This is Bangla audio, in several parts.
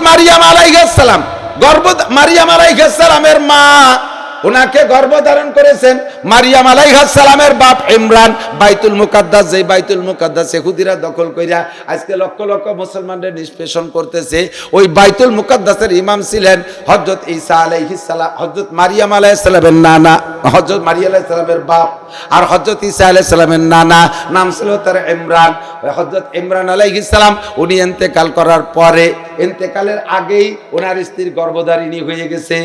মারিয়াম আলাইহিস সালাম মারিয়াম আলাইহিস সালামের মা, ওনাকে গর্ভধারণ করেছেন মারিয়াম আলাইহিস সালামের বাপ ইমরান। বাইতুল মুকাদ্দাস, যে বাইতুল মুকাদ্দাস ইহুদিরা দখল কইরা আজকে লক্ষ লক্ষ মুসলমানদের নিষ্পেষণ করতেছে, ওই বাইতুল মুকাদ্দাসের ইমাম ছিলেন হযরত ঈসা আলাইহিস সালাম, হযরত মারিয়াম আলাইহিস সালামের নানা, হযরত মারিয়াম আলাইহিস সালামের বাপ, আর হযরত ঈসা আলাইহিস সালামের নানা নাম ছিল তার ইমরান। হযরত ইমরান আলাইহিস সালাম উনি ইন্তেকাল করার পরে, ইন্তেকালের আগেই ওনার স্ত্রীর গর্ভধারিণী হয়ে গেছে,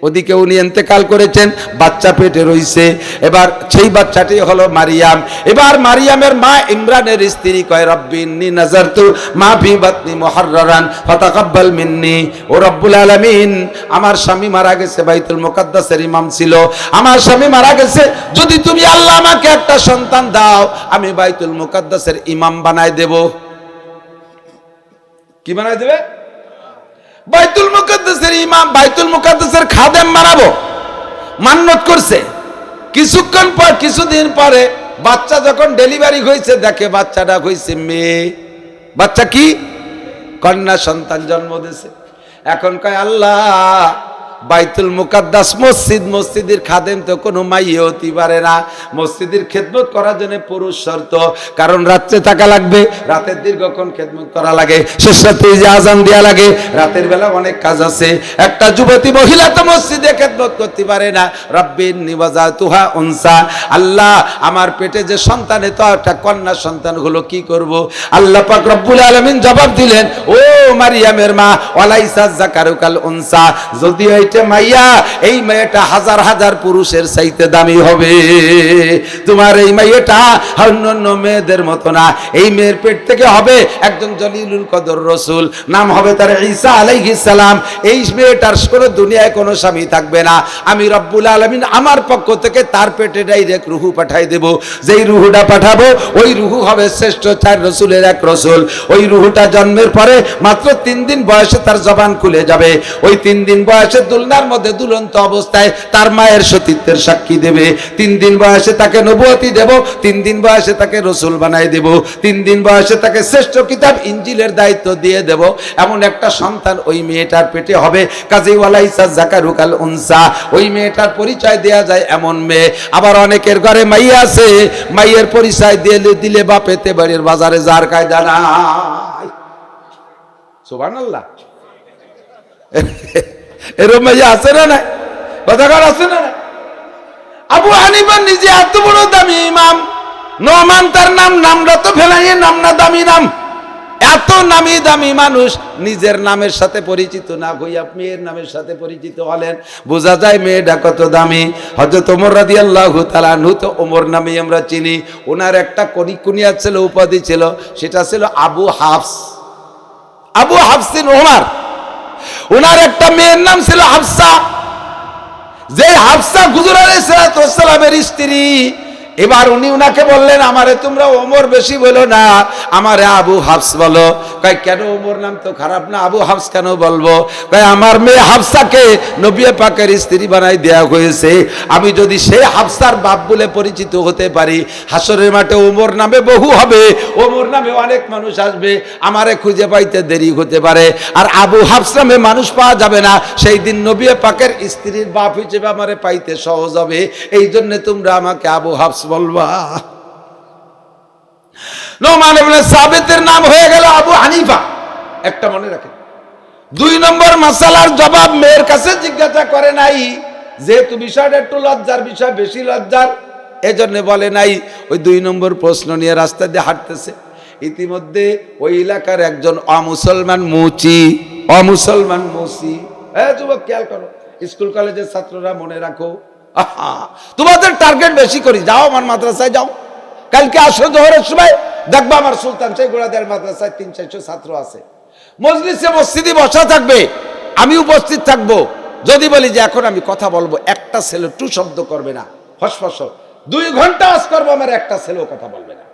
ওদিকে উনি ইন্তেকাল করেছেন, বাচ্চা পেটে রইছে। এবার সেই বাচ্চাটি হলো মারিয়াম। এবার মারিয়ামের মা ইমরানের স্ত্রী কয়, রব্বি ইন্নী নাযারতু মা ফি বাতনি মুহাররারান ফাতাকাব্বাল মিন্নি। ও রব্বুল আলামিন, আমার স্বামী মারা গেছে, বাইতুল মুকাদ্দাসের ইমাম ছিল, আমার স্বামী মারা গেছে, যদি তুমি আল্লাহ আমাকে একটা সন্তান দাও, আমি বাইতুল মুকাদ্দাসের ইমাম বানাই দেব। কি বানাই দেবে? বাইতুল মুকাদ্দাসের ইমাম, বাইতুল মুকাদ্দাসের খাদেম বানাবো, মান্নত করছে। কিছুক্ষণ পর, কিছুদিন পরে বাচ্চা যখন ডেলিভারি হয়েছে, দেখে বাচ্চাটা হয়েছে মেয়ে। বাচ্চা কি? কন্যা সন্তান জন্ম দিয়েছে। এখন কয় আল্লাহ, বাইতুল মুকাদ্দাস মসজিদ, মসজিদের খাদেম তো কোনো মাইয়ে হতে পারে না, মসজিদের খেদমত করার জন্য পুরুষ শর্ত, কারণ রাত্রে থাকা লাগবে, রাতের দীর্ঘক্ষণ খেদমত করা লাগে, শেষ রাতে যে আজান দেয়া লাগে, রাতের বেলা অনেক কাজ আছে। একটা যুবতী মহিলা তো মসজিদে খেদমত করতে পারে না। রব্বিন নিবাজাতুহা উনসা, আল্লাহ আমার পেটে যে সন্তান, তো একটা কন্যা সন্তান হলো, কি করব? আল্লাহ পাক রব্বুল আলামিন জবাব দিলেন, ও মারিয়ামের মা, ওয়ালাইসা যাকারুকাল উনসা, যদিও মাইয়া, এই মেয়েটা হাজার হাজার পুরুষের চাইতে দামি হবে। তোমার এই মেয়েটা অন্যান্য মেয়েদের মতো না, এই মেয়ের পেট থেকে হবে একজন জলিলুল কদর রাসূল, নাম হবে তার ঈসা আলাইহিস সালাম। এই মেয়েটার কোনো দুনিয়ায় কোনো স্বামী থাকবে না, আমি রব্বুল আলামিন আমার পক্ষ থেকে তার পেটে ডাইরেক্ট রুহু পাঠাই দেব। যেই রুহুটা পাঠাবো, ওই রুহু হবে শ্রেষ্ঠ 4 রাসূলের এক রাসূল। ওই রুহুটা জন্মের পরে মাত্র 3 দিন বয়সে তার জবান খুলে যাবে। ওই 3 দিন বয়সে দুলনার মধ্যে দুলন্ত অবস্থায় তার মায়ের সতীত্বের সাক্ষী দেবে। 3 দিন বয়সে তাকে নবুয়তি দেব, 3 দিন বয়সে তাকে রাসূল বানাই দেব, 3 দিন বয়সে তাকে শ্রেষ্ঠ কিতাব ইনজিলের দায়িত্ব দিয়ে দেব। এমন একটা সন্তান ওই মেয়েটার পেটে হবে। কাজেই ওয়ালাইসা যাকারুকাল উনসা, ওই মেয়েটার পরিচয় দেয়া যায় এমন মেয়ে। আবার অনেকের ঘরে মাইয়া আছে, মাইয়ের পরিচয় দিলে বাপেতে বাড়ির বাজারে যার কায়দা নাই। সুবহানাল্লাহ। এরকম মাইয়া আছে না নাই? কথাকার আছে না নাই? আবু হানিফা নিজে এত বড় দামি ইমাম, নোমান তার নাম, নামটা তো ফেলাইয়ে নাম না, দামি নাম। এত নামি দামি মানুষ নিজের নামের সাথে পরিচিত না হইয়া মেয়ের নামের সাথে পরিচিত হলেন, বোঝা যায় মেয়েটা কত দামি। হযরত ওমর রাদিয়াল্লাহু তাআলা আনহু, তো ওমর নামে আমরা চিনি, ওনার একটা কুনিয়া ছিল, উপাধি ছিল, সেটা ছিল আবু হাফস, আবু হাফসিন ওমর। ওনার একটা মেয়ের নাম ছিল হাফসা, যে হাফসা হুজুর আলাইহিস সালাতু ওয়াস সালামের স্ত্রী। এবার উনি উনাকে বললেন, আমারে তোমরা ওমর বেশি বলো না, আমারে আবু হাফস বলো। কয় কেন, ওমর নাম তো খারাপ না, আবু হাফস কেন বলবো? কয় আমার মেয়ে হাফসাকে নবী পাকের স্ত্রী বানাই দেয়া হয়েছে, আমি যদি সেই হাফসার বাপ বলে পরিচিত হতে পারি, হাসরের মাঠে ওমর নামে বহু হবে, ওমর নামে অনেক মানুষ আসবে, আমারে খুঁজে পাইতে দেরি হতে পারে। আর আবু হাফস নামে মানুষ পাওয়া যাবে না, সেই দিন নবী পাকের স্ত্রীর বাপ হিসেবে আমারে পাইতে সহজ হবে। এই জন্য তোমরা আমাকে আবু হাফস বলবা। নোমান ইবনে সাবিতের নাম হয়ে গেল আবু হানিফা। একটা মনে রাখেন, 2 নম্বর মাসালার জবাব মেয়ের কাছে জিজ্ঞাসা করে নাই, যেহেতু বিষয়টা একটু লজ্জার বিষয়, বেশি লজ্জার, এজন্য বলে নাই। ওই 2 নম্বর প্রশ্ন নিয়ে রাস্তা দিয়ে হাঁটতেছে, ইতিমধ্যে ওই এলাকার একজন অমুসলমান মুচি, অমুসলমান মুসি, যুবক খেয়াল করো, স্কুল কলেজের ছাত্ররা মনে রাখো, তোমাদের টার্গেট বেশি করি, যাও আমার মাদ্রাসায় যাও, কালকে আসো জোহরের সময়, দেখবা আমার সুলতান সেই গোড়াদের মাদ্রাসায় 300-400 ছাত্র আছে, মজলিসে মসজিদে বসা থাকবে, আমি উপস্থিত থাকবো। যদি বলি যে এখন আমি কথা বলবো, একটা ছেলে টু শব্দ করবে না, ফসফস 2 ঘন্টা আজ করবো, আমার একটা ছেলেও কথা বলবে না।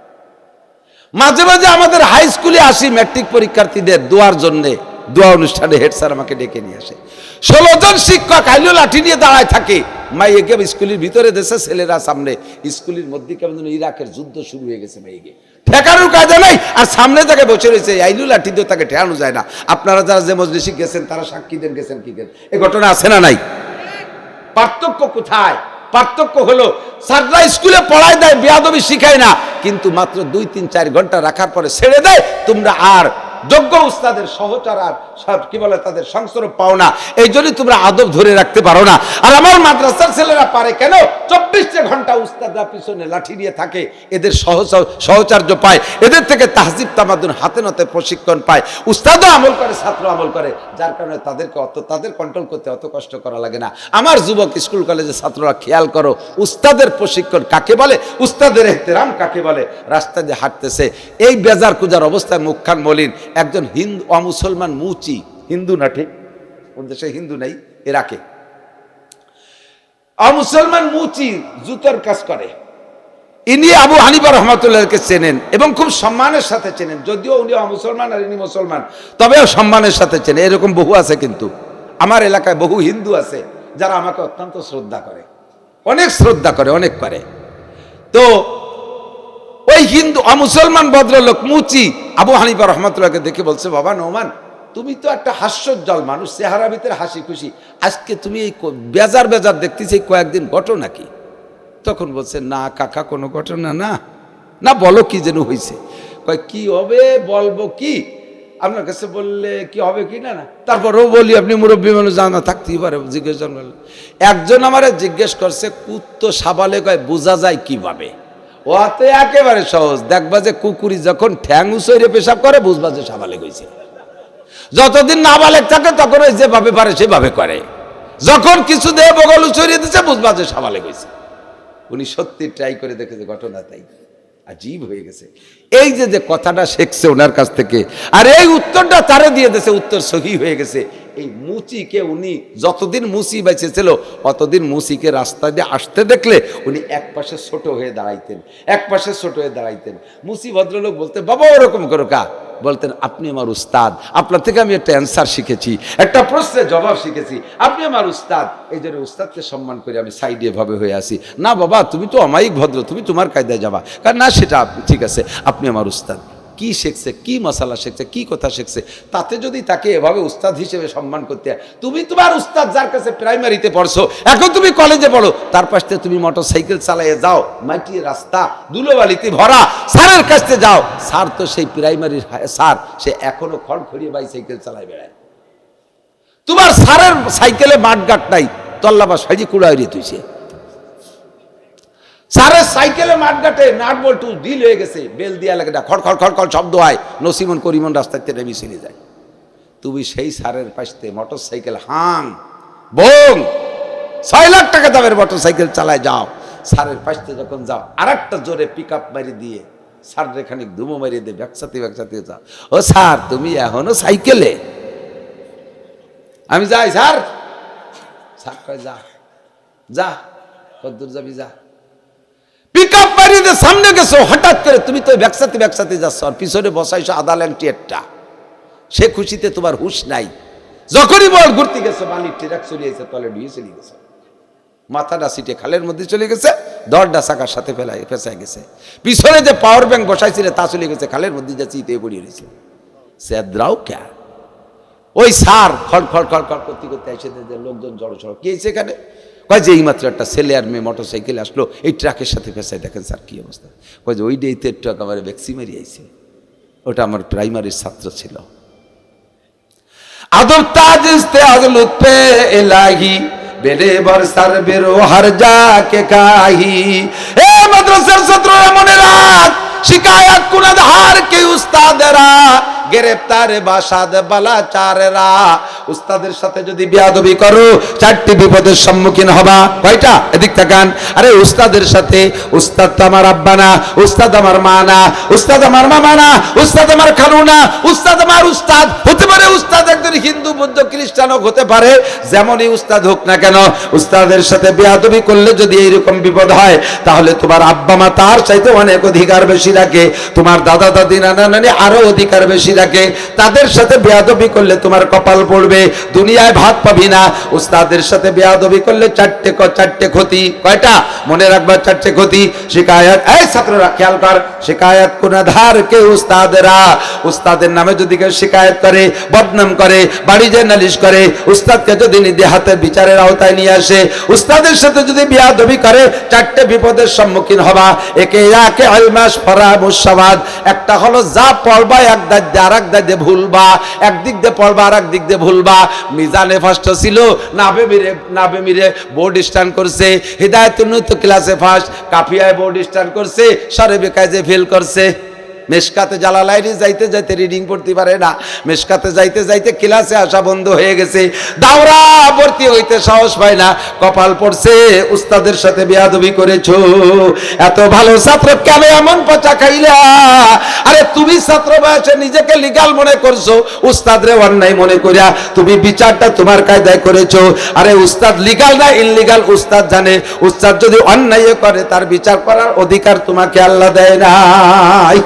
মাঝে মাঝে আমাদের হাই স্কুলে আসি ম্যাট্রিক পরীক্ষার্থীদের দোয়ার জন্য, দোয়া অনুষ্ঠানে হেড স্যার আমাকে ডেকে নিয়ে আসে, 16 জন শিক্ষক আইলো লাঠি নিয়ে দাঁড়ায় থাকে, মাইকে স্কুলের ভিতরে দেশে, ছেলেরা সামনে, স্কুলের মধ্যে কেমন ইরাকের যুদ্ধ শুরু হয়ে গেছে, মাইকে ঠেকানোর কাজে নাই, আর সামনে তাকে বসে রয়েছে আইলু লাঠি দিয়ে তাকে ঠেকানো যায় না। আপনারা যারা যে মজলিসে গেছেন তারা সাক্ষী দেন, গেছেন কি গেছেন, এই ঘটনা আছে না নাই? পার্থক্য কোথায়? পার্থক্য হলো স্যাররা স্কুলে পড়ায় দেয়, বেয়াদবি শিখায় না, কিন্তু মাত্র 2-3-4 ঘন্টা রাখার পরে ছেড়ে দেয়। তোমরা আর যোগ্য উস্তাদের সহচর আর সব কি বলে তাদের সংস্রব পাও না, এই জন্যই তোমরা আদব ধরে রাখতে পারো না। আর আমার মাদ্রাসার ছেলেরা পারে কেন? 24 ঘন্টা উস্তাদরা পিছনে লাঠি নিয়ে থাকে, এদের সহচর্য পায়, এদের থেকে তাহজিব তামাদ্দুন হাতে নাতে প্রশিক্ষণ পায়, উস্তাদও আমল করে, ছাত্র আমল করে, যার কারণে তাদের কন্ট্রোল করতে অত কষ্ট করা লাগে না। আমার যুবক স্কুল কলেজের ছাত্ররা খেয়াল করো, উস্তাদের প্রশিক্ষণ কাকে বলে, উস্তাদের ইহতিরাম কাকে বলে। রাস্তা দিয়ে হাঁটতেছে, এই বেজার কুজার অবস্থায় মুখখান মলিন একজন হিন্দু অমুসলমান মুচি, হিন্দু না ঠিক, কোন দেশে হিন্দু নাই, ইরাকে অমুসলমান মুচি জুতোর কাজ করে। ইনি আবু হানিফা রহমাতুল্লাহকে চেনেন এবং খুব সম্মানের সাথে চেনেন, যদিও উনি অমুসলমান আর ইনি মুসলমান, তবেও সম্মানের সাথে চেনেন। এরকম বহু আছে, কিন্তু আমার এলাকায় বহু হিন্দু আছে যারা আমাকে অত্যন্ত শ্রদ্ধা করে, অনেক শ্রদ্ধা করে, অনেক করে। তো ওই হিন্দু অমুসলমান ভদ্রলোক মুচি আবু হানিফা রহমাতুল্লাহকে দেখে বলছে, বাবা নোমান, তুমি তো একটা হাস্যোজ্জ্বল মানুষ, চেহারা ভিতরে হাসি খুশি, আজকে তুমি এই বেজার বেজার দেখতেছি, কয়েকদিন ঘটনা কি? তখন বলছে, না কাকা কোনো ঘটনা না। না বলো কি যেন হয়েছে? কয় কি হবে, বলবো কি, আপনার কাছে বললে কি হবে কি না। তারপরও বলি, আপনি মুরব্বী মানুষ, জানা থাকতেই পারে, জিজ্ঞেস একজন আমারে জিজ্ঞেস করছে, কুত্তো সাবালে কয় বোঝা যায় কিভাবে? ওতে একেবারে সহজ, দেখবা যে কুকুরি যখন ঠ্যাং উঁচইরে পেশাব করে বুঝবা যে সাবালে গেছে। যতদিন নাবালেক থাকে তখন ওই যেভাবে পারে সেভাবে করে, যখন কিছু দেহ বগল উঁচইরে দিচ্ছে বুঝবা যে সাবালে গেছে। উনি সত্যি ট্রাই করে দেখেছে, ঘটনা তাই আজীব হয়ে গেছে। এই যে কথাটা শিখছে ওনার কাছ থেকে, আর এই উত্তরটা তারে দিয়ে দিয়েছে, উত্তর সহি হয়ে গেছে। এই মুচিকে উনি যতদিন মুচি বেঁচে ছিল অতদিন মুচিকে রাস্তা দিয়ে আসতে দেখলে উনি এক পাশে ছোট হয়ে দাঁড়াইতেন, এক পাশে ছোট হয়ে দাঁড়াইতেন। মুচি ভদ্রলোক বলতে, বাবা ওরকম করো কা? বলতেন, আপনি আমার উস্তাদ, আপনার থেকে আমি একটা অ্যান্সার শিখেছি, একটা প্রশ্নের জবাব শিখেছি, আপনি আমার উস্তাদ, এই জন্য উস্তাদকে সম্মান করে আমি সাইডে ভাবে হয়ে আসি। না বাবা, তুমি তো অমায়িক ভদ্র, তুমি তোমার কায়দায় যাবা। কারণ না, সেটা ঠিক আছে, আপনি আমার উস্তাদ। কি শিখছে, কি মশালা শিখছে, কি কথা শিখছে, তাতে যদি তাকে এভাবে উস্তাদ হিসেবে সম্মান করতে হয়, তুমি তোমার উস্তাদ যার কাছে প্রাইমারিতে পড়ছো, এখন তুমি কলেজে পড়ো, তার পাশ থেকে তুমি মোটর সাইকেল চালাইয়ে যাও, মাটি রাস্তা ধুলোবালিতে ভরা, স্যারের কাছে যাও, স্যার তো সেই প্রাইমারির স্যার, সে এখনো খড়খড়িয়ে বাইসাইকেল চালায় বেড়ায়। তোমার স্যারের সাইকেলে মাঠঘাট নাই, তল্লাবা সাইজি কুড়াইয়ে তুইছে। স্যারের সাইকেলে মাঠঘাটে নাট বল্টু ঢিল হয়ে গেছে, বেল দিয়া লাগে, খড় খড় খড় খড় শব্দ হয়, নসিমন করিমন রাস্তাতে নেমে চলে যায়। তুমি সেই স্যারের পাশে মোটর সাইকেল হাং বং 6 লাখ টাকা দামের মোটর সাইকেল চালায় যাও, স্যারের পাশে যখন যাও আর একটা জোরে পিক আপ মারি দিয়ে স্যার রেখানিক ধুমো মারিয়ে দিয়ে ব্যাকসাতে যাও, ও স্যার তুমি এখনো সাইকেলে? আমি যাই স্যার। স্যার কয় যা যা, কদ্দূর যাবি যা। পিক আপ মারিয়ে দিয়ে সামনে গেছো, হঠাৎ করে তুমি তো ব্যাকসাতে যাচ্ছ, আর পিছনে বসাইছো আদা ল্যাংটি একটা, সে খুশিতে তোমার হুশ নাই। যখনই বল ঘুরতে গেছো, বালির ট্রাক চলে গেছে, তলে ডুয়ে চলে গেছে, মাথাটা সিটে খালের মধ্যে চলে গেছে, দরটা চাকার সাথে ফেসায় গেছে, পিছনে যে পাওয়ার ব্যাংক বসাইছিলে তা চলে গেছে খালের মধ্যে, যা চিতে পড়িয়ে রয়েছে। সেদ্রাও কে ওই সার খড় খড় খড় খড় করতে করতে এসে লোকজন জড়ো সড়ো, কি হয়েছে এখানে? কয় যে এই মাত্র একটা ছেলে আর মেয়ে মোটর সাইকেল আসলো, এই ট্রাকের সাথে ফেসায়, দেখেন স্যার কি অবস্থা। কয় যে ওই ডেতে ট্রাক আমার ভ্যাক্সি মেরিয়ে আইছে, ওটা আমার প্রাইমারির ছাত্র ছিল। আদব তাজ ইস্তেআজ লুৎফে ইলাহি বেরে বরসার বেরো হর জাকে কাহি। এ মাদ্রাসার ছাত্ররা মনে রাখ, শিকায়াত কুনাদ হার কে উস্তাদেরা, গ্রেফতার বাসাদ বালাচারেরা। উস্তাদের সাথে যদি বেয়াদবি করো 4টি বিপদের সম্মুখীন হবা। কয়টা? এদিক তাকান। আরে উস্তাদের সাথে, উস্তাদ তো আমার আব্বা না, উস্তাদ আমার মা না, উস্তাদ আমার মামা না, উস্তাদ আমার খালু না, উস্তাদ আমার উস্তাদ হতে পারে। উস্তাদ একজন হিন্দু বুদ্ধ খ্রিস্টান হতে পারে, যেমনই উস্তাদ হোক না কেন, উস্তাদের সাথে বেয়াদবি করলে যদি এইরকম বিপদ হয়, তাহলে তোমার আব্বা মা তার চাইতে অনেক অধিকার বেশি রাখে, তোমার দাদা দাদি নানা নানি আরো অধিকার বেশি রাখে। তাদের সাথে বেয়াদবি করলে তোমার কপাল পড়বে, দুনিয়ায় ভাত পাবি না। উস্তাদের সাথে বেয়াদবি করলে চারটে ক্ষতি। কয়টা? মনে রাখবা, চারটে ক্ষতি। শিকায়াত, এই ছাত্ররা খেয়াল কর, শিকায়াত গুনাহগার কে উস্তাদেরা। উস্তাদের নামে যদি কেউ শিকায়াত করে, বদনাম করে, বাড়ি যে নালিশ করে, উস্তাদকে যদি নিজে হাতে বিচারের আওতায় নিয়ে আসে, উস্তাদের সাথে যদি বেয়াদবি করে, চারটে বিপদের সম্মুখীন হবা। একে আলমাস ফরা মুসাবাদ। একটা হলো যা পড়বা এক দাঁত দিয়ে আর এক দাঁত দিয়ে ভুলবা, একদিক দিয়ে পড়বা আর এক দিক দিয়ে ভুলবা। মিজানে ফার্স্ট ছিল, নাবে মিরে বোর্ড স্ট্যান্ড করছে। হিদায়াতুন্নুত ক্লাসে ফার্স্ট, কাফিয়ায় বোর্ড স্ট্যান্ড করছে, সরে বেকাজে ফেল করছে। মেশকাতে জালালাইনে যাইতে যাইতে রিডিং পড়তে পারে না, মেশকাতে যাইতে যাইতে ক্লাসে আসা বন্ধ হয়ে গেছে, দাওরা ভর্তি হইতে সাহস পায় না। কপাল পড়ছে উস্তাদের সাথে বেয়াদবি করেছো। এত ভালো ছাত্র কেন এমন পচা খাইলা? আরে তুমি ছাত্র বয়সে নিজেকে লিগ্যাল মনে করছো, উস্তাদরে অন্যায় মনে করিয়া তুমি বিচারটা তোমার কায়দায় করেছো। আরে উস্তাদ লিগ্যাল না ইনলিগ্যাল উস্তাদ জানে। উস্তাদ যদি অন্যায় করে, তার বিচার করার অধিকার তোমাকে আল্লাহ দেয় নাই।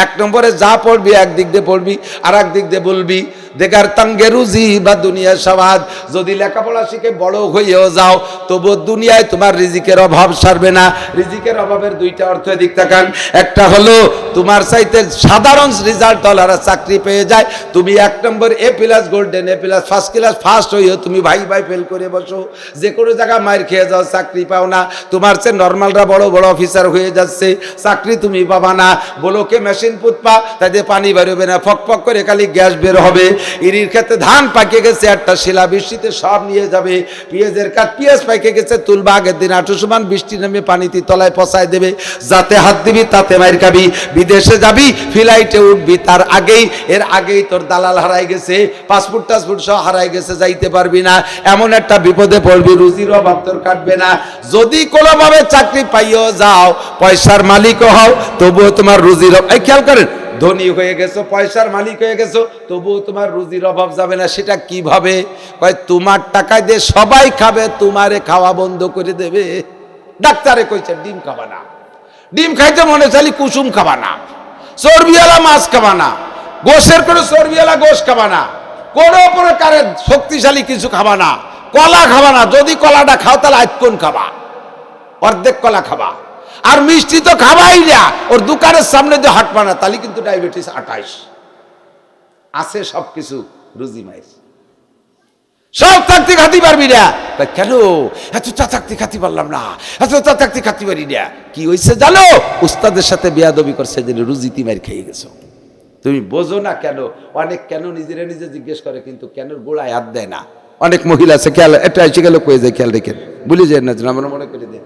এক নম্বরে যা পড়বি একদিক দিয়ে পড়বি, আর এক দিক দিয়ে বলবি। দেখার তাঙ্গে রুজি বা দুনিয়া সমাজ। যদি লেখাপড়া শিখে বড় হয়েও যাও, তবু দুনিয়ায় তোমার রিজিকের অভাব সারবে না। রিজিকের অভাবের দুইটা অর্থ দিক তাকান। একটা হলো তোমার চাইতে সাধারণ রেজাল্ট ওলারা চাকরি পেয়ে যায়, তুমি এক number A plus golden A plus first class first হইও তুমি ভাই ফেল করে বসো, যে কোনো জায়গায় মার খেয়ে যাও, চাকরি পাও না। তোমার চেয়ে নর্মালরা বড় বড় অফিসার হয়ে যাচ্ছে, চাকরি তুমি পাবা না। বলোকে মেশিন পুতপা, তাদের পানি বেরোবে না, ফক ফক করে খালি গ্যাস বের হবে। ইরির ক্ষেত্রে ধান পাকে গেছে, একটা শিলা বৃষ্টিতে সব নিয়ে যাবে। পেঁয়াজের কাঠ, পেঁয়াজ পাকে গেছে, তুলবা আগের দিন 800 মান, বৃষ্টি নামে পানিতে তলায় পচায় দেবে। যাতে হাত দিবি তাতে মাইর খাবি। বিদেশে যাবি, ফ্লাইটে উঠবি, তার আগেই এর আগেই তোর দালাল হারাই গেছে, পাসপোর্ট টাসপোর্ট সব হারাই গেছে, যাইতে পারবি না। এমন একটা বিপদে পড়বি, রুজির অভাব তোর কাটবে না। যদি কোনোভাবে চাকরি পাইও যাও, পয়সার মালিকও হও, তবুও তোমার রুজির এই খেয়াল করেন, ধনী হয়ে গেছো, পয়সার মালিক হয়ে গেছো, তবুও তোমার রুজির অভাব যাবে না। সেটা কিভাবে? কয় তোমার টাকা দিয়ে সবাই খাবে, তোমারে খাওয়া বন্ধ করে দেবে। ডাক্তারে কইছে ডিম খাবা না, ডিম খাইতে মনে চাইলে কুসুম খাবা না, চর্বিওয়ালা মাছ খাবা না, গোশের করে চর্বিওয়ালা গোশ খাবা না, কোনো প্রকারের শক্তিশালী কিছু খাবা না, কলা খাবা না। যদি কলাটা খাও তাহলে আইকন খাবা, অর্ধেক কলা খাবা। আর মিষ্টি তো খাবাই না, ওর দোকানের সামনে দিয়ে হাঁটবা না, তাহলে কিন্তু ডায়াবেটিস 28 আছে। সবকিছু রুজি মাইস সব থাকতে খাতি পারবি না। কেন এত থাকতে খাতি পারলাম না, এত থাকতে খাতি পারি না? কি হয়েছে জানো? উস্তাদের সাথে বেয়াদবি করছে, যে রুজিতি মার খেয়ে গেছো। তুমি বোঝো না কেন? অনেক কেন নিজেরা নিজে জিজ্ঞেস করে, কিন্তু কেন গোড়ায় হাত দেয় না। অনেক মহিলা আছে, খেয়াল এটা এসে গেল কয়ে যায়, খেয়াল রেখেন, ভুলে যায় না, আমরা মনে করে দিন।